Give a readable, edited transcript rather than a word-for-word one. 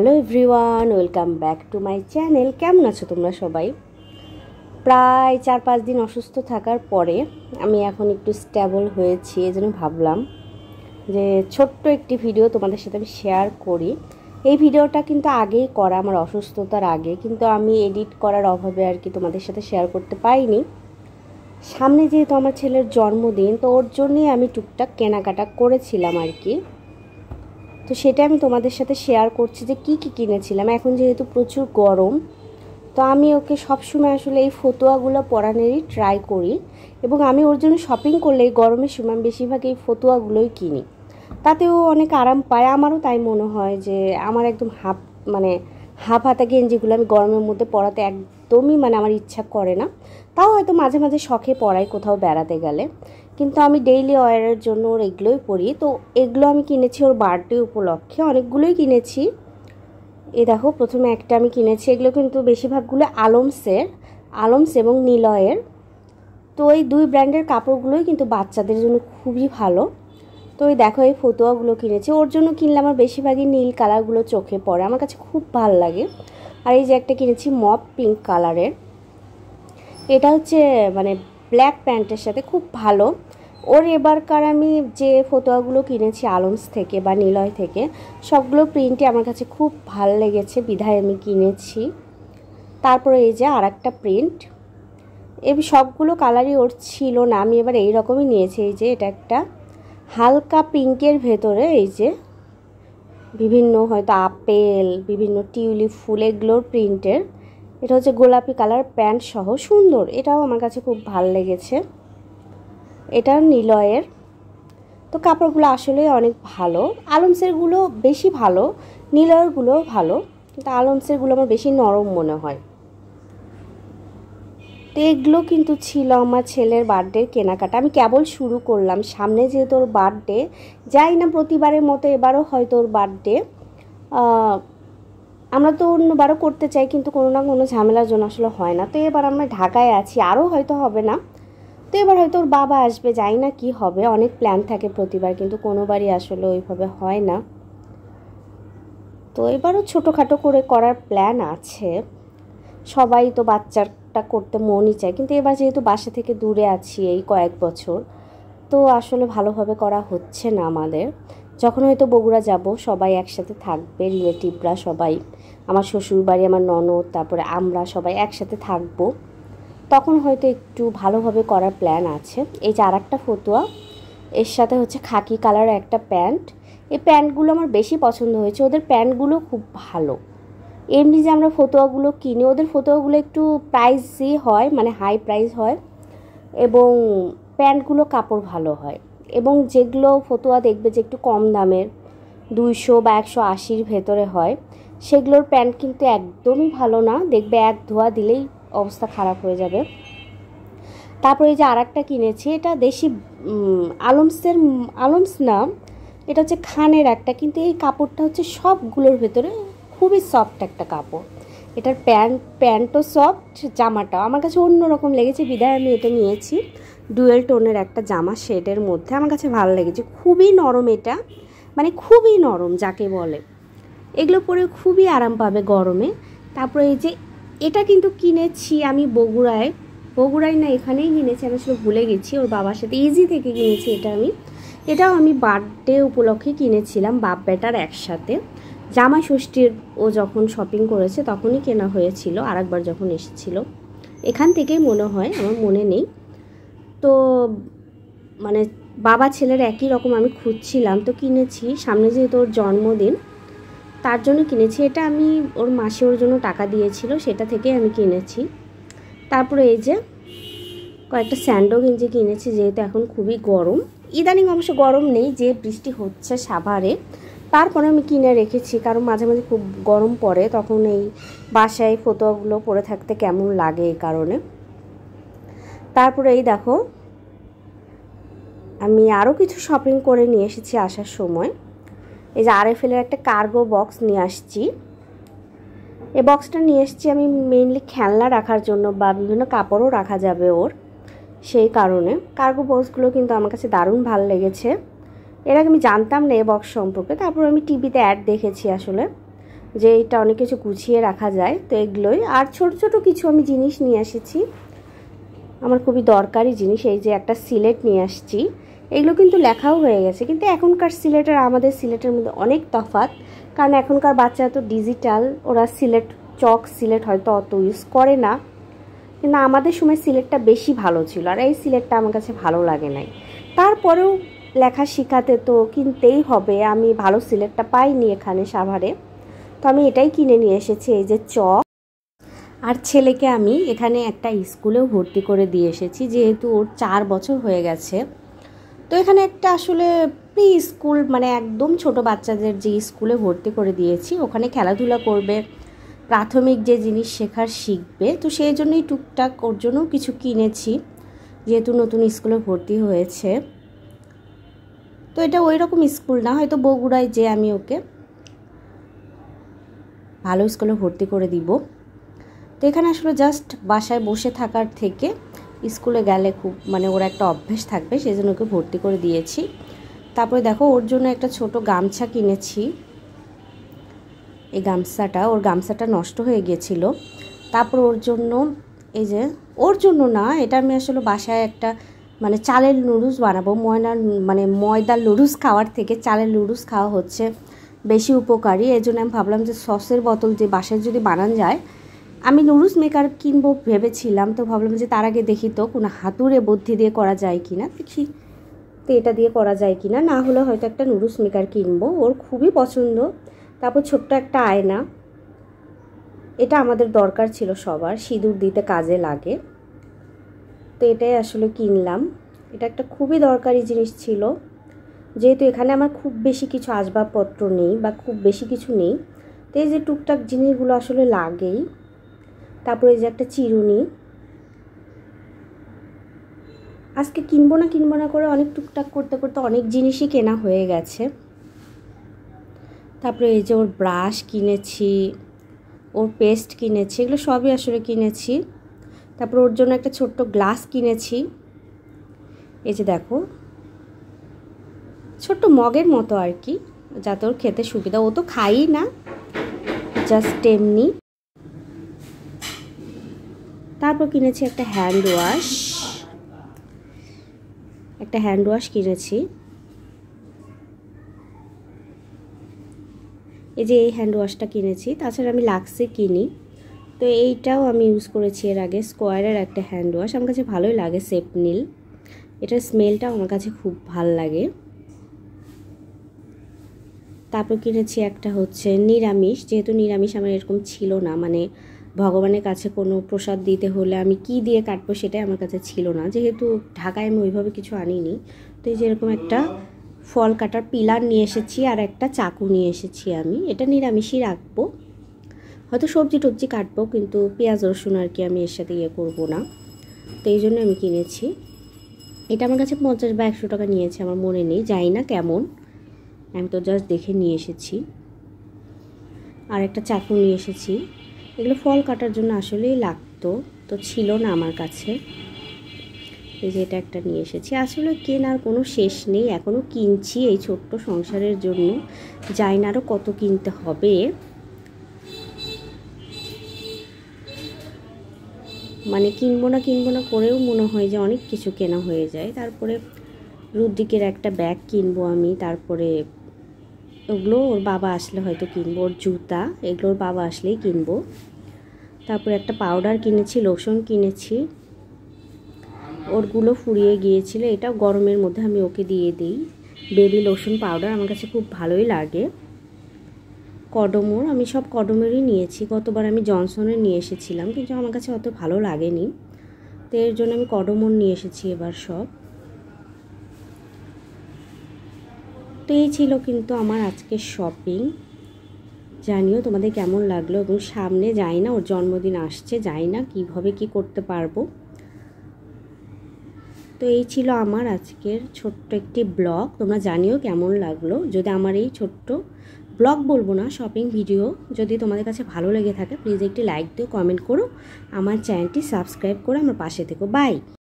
Hello everyone, welcome back to my channel. কেমন আছো তোমরা সবাই? প্রায় 4-5 দিন অসুস্থ থাকার পরে আমি এখন একটু স্টেবল হয়েছি। এজন্য ভাবলাম যে ছোট্ট একটি ভিডিও তোমাদের সাথে আমি শেয়ার করি। এই ভিডিওটা কিন্তু আগেই করা, আমার অসুস্থতার আগে, কিন্তু আমি এডিট করার অভাবে আর কি তোমাদের সাথে শেয়ার করতে পারিনি। সামনে যেহেতু আমার ছেলের জন্মদিন, তো ওর জন্যই আমি টুকটাক কেনাকাটা করেছিলাম আর কি। তো সেটা আমি তোমাদের সাথে শেয়ার করছি যে কি কি কিনেছিলাম। এখন যেহেতু প্রচুর গরম, তো আমি ওকে সবসময় আসলে এই ফতুয়াগুলো পরানেরই ট্রাই করি, এবং আমি ওর জন্য শপিং করলে এই গরমের সময় আমি বেশিরভাগ এই ফতুয়াগুলোই কিনি। তাতেও অনেক আরাম পায়, আমারও তাই মনে হয় যে আমার একদম হাফ হাতা গেঞ্জিগুলো আমি গরমের মধ্যে পরাতে একদমই আমার ইচ্ছা করে না। তাও হয়তো মাঝে মাঝে শখে পরাই কোথাও বেড়াতে গেলে, কিন্তু আমি ডেইলি ওয়্যারের জন্য ওর এগুলোই পরি। তো এগুলো আমি কিনেছি ওর বার্থডে উপলক্ষে, অনেকগুলোই কিনেছি। এই দেখো, প্রথমে একটা আমি কিনেছি, এগুলো কিন্তু বেশিরভাগগুলো আলমস এবং নিলয়ের। তো এই দুই ব্র্যান্ডের কাপড়গুলোই কিন্তু বাচ্চাদের জন্য খুবই ভালো। তো এই দেখো, এই ফতুয়াগুলো কিনেছি ওর জন্য। কিনলে আমার বেশিরভাগই নীল কালারগুলো চোখে পড়ে, আমার কাছে খুব ভালো লাগে। আর এই যে একটা কিনেছি মপ পিঙ্ক কালারের, এটা হচ্ছে ব্ল্যাক প্যান্টের সাথে খুব ভালো। ওর এবারকার আমি যে ফতুয়াগুলো কিনেছি আলমস থেকে বা নিলয় থেকে, সবগুলো প্রিন্টই আমার কাছে খুব ভালো লেগেছে, বিধায় আমি কিনেছি। তারপরে এই যে আর একটা প্রিন্ট, এই সবগুলো কালারই ওর ছিল না, আমি এবার এই রকমই নিয়েছি। এই যে এটা একটা হালকা পিঙ্কের ভেতরে এই যে বিভিন্ন হয়তো আপেল, বিভিন্ন টিউলিপ ফুল, এগুলোর প্রিন্টের। এটা হচ্ছে গোলাপি কালার, প্যান্ট সহ সুন্দর, এটাও আমার কাছে খুব ভালো লেগেছে। এটা নিলয়ের। তো কাপড়গুলো আসলে অনেক ভালো, আলমসেরগুলো বেশি ভালো, নিলয়েরগুলোও ভালো, কিন্তু আলমসেরগুলো আমার বেশি নরম মনে হয়। তো এগুলো কিন্তু ছিল আমার ছেলের বার্থডের কেনাকাটা। আমি কেবল শুরু করলাম, সামনে যেহেতু ওর বার্থডে, যাই না প্রতিবারের মতো এবারও হয়তো ওর বার্থডে। আমরা তো অন্যবারও করতে চাই, কিন্তু কোনো না কোনো ঝামেলার জন্য আসলে হয় না। তো এবার আমরা ঢাকায় আছি, আরও হয়তো হবে না। তো এবার হয়তো ওর বাবা আসবে, যাই না কি হবে। অনেক প্ল্যান থাকে প্রতিবার, কিন্তু কোনোবারই আসলে ওইভাবে হয় না। তো এবারও ছোটোখাটো করে করার প্ল্যান আছে। সবাই তো বাচ্চাটা করতে মনই চায়, কিন্তু এবার যেহেতু বাসা থেকে দূরে আছি এই কয়েক বছর, তো আসলে ভালোভাবে করা হচ্ছে না আমাদের। যখন হয়তো বগুড়া যাব, সবাই একসাথে থাকবে, রিলেটিভরা সবাই, আমার শ্বশুরবাড়ি, আমার ননদ, তারপরে আমরা সবাই একসাথে থাকবো, তখন হয়তো একটু ভালোভাবে করার প্ল্যান আছে। এই যে আর একটা ফতুয়া, এর সাথে হচ্ছে খাকি কালার একটা প্যান্ট। এই প্যান্টগুলো আমার বেশি পছন্দ হয়েছে, ওদের প্যান্টগুলো খুব ভালো। এমনি যে আমরা ফতুয়াগুলো কিনি, ওদের ফতুয়াগুলো একটু প্রাইসই হয়, হাই প্রাইস হয়, এবং প্যান্টগুলো কাপড় ভালো হয়। এবং যেগুলো ফতুয়া দেখবে যে একটু কম দামের, 200 বা 180-র ভেতরে হয়, সেগুলোর প্যান্ট কিন্তু একদমই ভালো না, দেখবে এক ধোয়া দিলেই অবস্থা খারাপ হয়ে যাবে। তারপরে এই যে আর একটা কিনেছি, এটা দেশি আলমস না, এটা হচ্ছে খানের একটা, কিন্তু এই কাপড়টা হচ্ছে সবগুলোর ভেতরে খুবই সফট একটা কাপড়। এটার প্যান্টও সফট, জামাটাও আমার কাছে অন্যরকম লেগেছে, বিধায় আমি এটা নিয়েছি। ডুয়েল টোনের একটা জামা শেডের মধ্যে, আমার কাছে ভালো লেগেছে, খুবই নরম। এটা খুবই নরম যাকে বলে, এগুলো পরে খুবই আরাম পাবে গরমে। তারপরে এই যে এটা কিন্তু কিনেছি আমি বগুড়ায় না, এখানেই কিনেছি, আমি আসলে ভুলে গেছি, ওর বাবার সাথে ইজি থেকে কিনেছি। এটাও আমি বার্থডে উপলক্ষে কিনেছিলাম, বাপ বেটার একসাথে। জামাই ষষ্ঠীর ও যখন শপিং করেছে তখনই কেনা হয়েছিল, আরেকবার যখন এসেছিল এখান থেকেই মনে হয়, আমার মনে নেই। তো বাবা ছেলের একই রকম আমি খুঁজছিলাম, তো কিনেছি। সামনে যেহেতু ওর জন্মদিন, তার জন্য কিনেছি। এটা আমি ওর মাসে ওর জন্য টাকা দিয়েছিল, সেটা থেকেই আমি কিনেছি। তারপরে এই যে কয়েকটা স্যান্ডো গেঞ্জি কিনেছি, যেহেতু এখন খুবই গরম। ইদানিং অবশ্য গরম নেই, যে বৃষ্টি হচ্ছে সাভারে, তারপরে আমি কিনে রেখেছি, কারণ মাঝে মাঝে খুব গরম পড়ে, তখন এই বাসায় ফতুয়াগুলো পরে থাকতে কেমন লাগে, এই কারণে। তারপরে এই দেখো, আমি আরও কিছু শপিং করে নিয়ে এসেছি আসার সময়। এই যে আরএফএলের একটা কার্গো বক্স নিয়ে আসছি। এই বক্সটা নিয়ে এসেছি আমি মেইনলি খেলনা রাখার জন্য, বা বিভিন্ন কাপড়ও রাখা যাবে ওর, সেই কারণে। কার্গো বক্সগুলো কিন্তু আমার কাছে দারুণ ভালো লেগেছে। এর আগে আমি জানতাম না এই বক্স সম্পর্কে, তারপর আমি টিভিতে অ্যাড দেখেছি আসলে। যে এটা অনেক কিছু গুছিয়ে রাখা যায়। তো এগুলোই, আর ছোট ছোট কিছু আমি জিনিস নিয়ে এসেছি, আমার খুবই দরকারি জিনিস। এই যে একটা সিলেট নিয়ে আসছি, এগুলো কিন্তু লেখাও হয়ে গেছে, কিন্তু এখনকার সিলেট আর আমাদের সিলেটের মধ্যে অনেক তফাৎ। কারণ এখনকার বাচ্চারা তো ডিজিটাল, ওরা সিলেট চক সিলেট হয়তো অত ইউজ করে না, কিন্তু আমাদের সময় সিলেটটা বেশি ভালো ছিল, আর এই সিলেটটা আমার কাছে ভালো লাগে নাই। তারপরেও লেখা শেখাতে তো কিনতেই হবে, আমি ভালো সিলেটটা পাইনি এখানে সাভারে, তো আমি এটাই কিনে নিয়ে এসেছি, এই যে চক। আর ছেলেকে আমি এখানে একটা স্কুলেও ভর্তি করে দিয়ে এসেছি, যেহেতু ওর 4 বছর হয়ে গেছে। তো এখানে একটা আসলে প্রি স্কুল, মানে একদম ছোট বাচ্চাদের যে স্কুলে ভর্তি করে দিয়েছি, ওখানে খেলাধুলা করবে, প্রাথমিক যে জিনিস শেখার শিখবে। তো সেই জন্যই টুকটাক ওর জন্যও কিছু কিনেছি, যেহেতু নতুন স্কুলে ভর্তি হয়েছে। তো এটা ওই রকম স্কুল না, হয়তো বগুড়ায় যে আমি ওকে ভালো স্কুলে ভর্তি করে দিব। তো এখানে আসলে জাস্ট বাসায় বসে থাকার থেকে স্কুলে গেলে খুব মানে ওর একটা অভ্যেস থাকবে, সেই জন্য ওকে ভর্তি করে দিয়েছি। তারপরে দেখো ওর জন্য একটা ছোট গামছা কিনেছি। এই ওর গামছাটা নষ্ট হয়ে গিয়েছিল। তারপর ওর জন্য, এই যে ওর জন্য না, এটা আমি আসলে বাসায় একটা মানে চালের নুডলস বানাবো। ময়দার নুডলস খাওয়ার থেকে চালের নুডলস খাওয়া হচ্ছে বেশি উপকারী। এই জন্য আমি ভাবলাম যে সসের বোতল যে বাসায় যদি বানানো যায়, আমি নুডলস মেকার কিনবো ভেবেছিলাম। তো ভাবলাম যে তার আগে দেখি তো কোনো হাতুড়ে বুদ্ধি দিয়ে করা যায় কি না, দেখি তো এটা দিয়ে করা যায় কি না, না হলে হয়তো একটা নুডলস মেকার কিনবো, ওর খুবই পছন্দ। তারপর ছোট্ট একটা আয়না, এটা আমাদের দরকার ছিল সবার, সিঁদুর দিতে কাজে লাগে, তো এটাই আসলে কিনলাম। এটা একটা খুবই দরকারি জিনিস ছিল, যেহেতু এখানে আমার খুব বেশি কিছু আসবাবপত্র নেই বা খুব বেশি কিছু নেই, তো এই যে টুকটাক জিনিসগুলো আসলে লাগেই। তারপরে এই যে একটা চিরুনি, আজকে কিনবো না করে অনেক টুকটাক করতে করতে অনেক জিনিসই কেনা হয়ে গেছে। তারপরে এই যে ওর ব্রাশ কিনেছি, ওর পেস্ট কিনেছি, এগুলো সবই আসলে কিনেছি। তারপর ওর জন্য একটা ছোট্ট গ্লাস কিনেছি, এই যে দেখো ছোট্ট মগের মতো আর কি, যাতে ওর খেতে সুবিধা, ও তো খাই না, জাস্ট এমনি। তারপর কিনেছি একটা হ্যান্ড ওয়াশ কিনেছি, এই যে এই হ্যান্ড ওয়াশটা কিনেছি। তাছাড়া আমি লাক্সে কিনি, তো এইটাও আমি ইউজ করেছি এর আগে, স্কোয়ারের একটা হ্যান্ড ওয়াশ, আমার কাছে ভালোই লাগে, সেপনিল, এটার স্মেলটাও আমার কাছে খুব ভাল লাগে। তারপর কিনেছি একটা হচ্ছে নিরামিষ, যেহেতু নিরামিষ আমার এরকম ছিল না, মানে ভগবানের কাছে কোনো প্রসাদ দিতে হলে আমি কি দিয়ে কাটবো সেটাই আমার কাছে ছিল না, যেহেতু ঢাকায় আমি ওইভাবে কিছু আনিনি। তো এই যে এরকম একটা ফল কাটার পিলার নিয়ে এসেছি, আর একটা চাকু নিয়ে এসেছি। আমি এটা নিরামিষই রাখবো, হয়তো সবজি টবজি কাটবো, কিন্তু পেঁয়াজ রসুন আর কি আমি এর সাথে করবো না, তো এই জন্য আমি কিনেছি। এটা আমার কাছে 50 বা 100 টাকা নিয়েছে, আমার মনে নেই, জানি না কেমন, আমি তো জাস্ট দেখে নিয়ে এসেছি। আর একটা চাকু নিয়ে এসেছি, এগুলো ফল কাটার জন্য আসলেই লাগতো, তো ছিল না আমার কাছে, এই যে এটা একটা নিয়ে এসেছি। আসলে কেনার কোনো শেষ নেই, এখনও কিনছি এই ছোট্ট সংসারের জন্য, জানি না আরও কত কিনতে হবে। মানে কিনবো না করেও মনে হয় যে অনেক কিছু কেনা হয়ে যায়। তারপরে রুদ্রিকের একটা ব্যাগ কিনবো আমি, তারপরে ওগুলো ওর বাবা আসলে হয়তো কিনবো, ওর জুতা এগুলো ওর বাবা আসলেই কিনবো। তারপরে একটা পাউডার কিনেছি, লোশন কিনেছি, ওরগুলো ফুরিয়ে গিয়েছিল, এটাও গরমের মধ্যে আমি ওকে দিয়ে দিই। বেবি লোশন পাউডার আমার কাছে খুব ভালোই লাগে। কডমোর, আমি সব কডমেরই নিয়েছি, গতবার আমি জনসনের নিয়ে এসেছিলাম, কিন্তু আমার কাছে অত ভালো লাগেনি, তো এর জন্য আমি কডমোর নিয়ে এসেছি এবার সব। তো এই ছিল কিন্তু আমার আজকের শপিং, জানিও তোমাদের কেমন লাগলো, এবং সামনে যাই না ওর জন্মদিন আসছে, যাই না কীভাবে কি করতে পারবো। তো এই ছিল আমার আজকের ছোট্ট একটি ব্লগ, তোমরা জানিও কেমন লাগলো। যদি আমার এই ছোট্ট ব্লগ বলবো না, শপিং ভিডিও যদি তোমাদের কাছে ভালো লেগে থাকে, প্লিজ একটি লাইক দিও, কমেন্ট করো, আমার চ্যানেলটি সাবস্ক্রাইব করে আমার পাশে থেকো। বাই।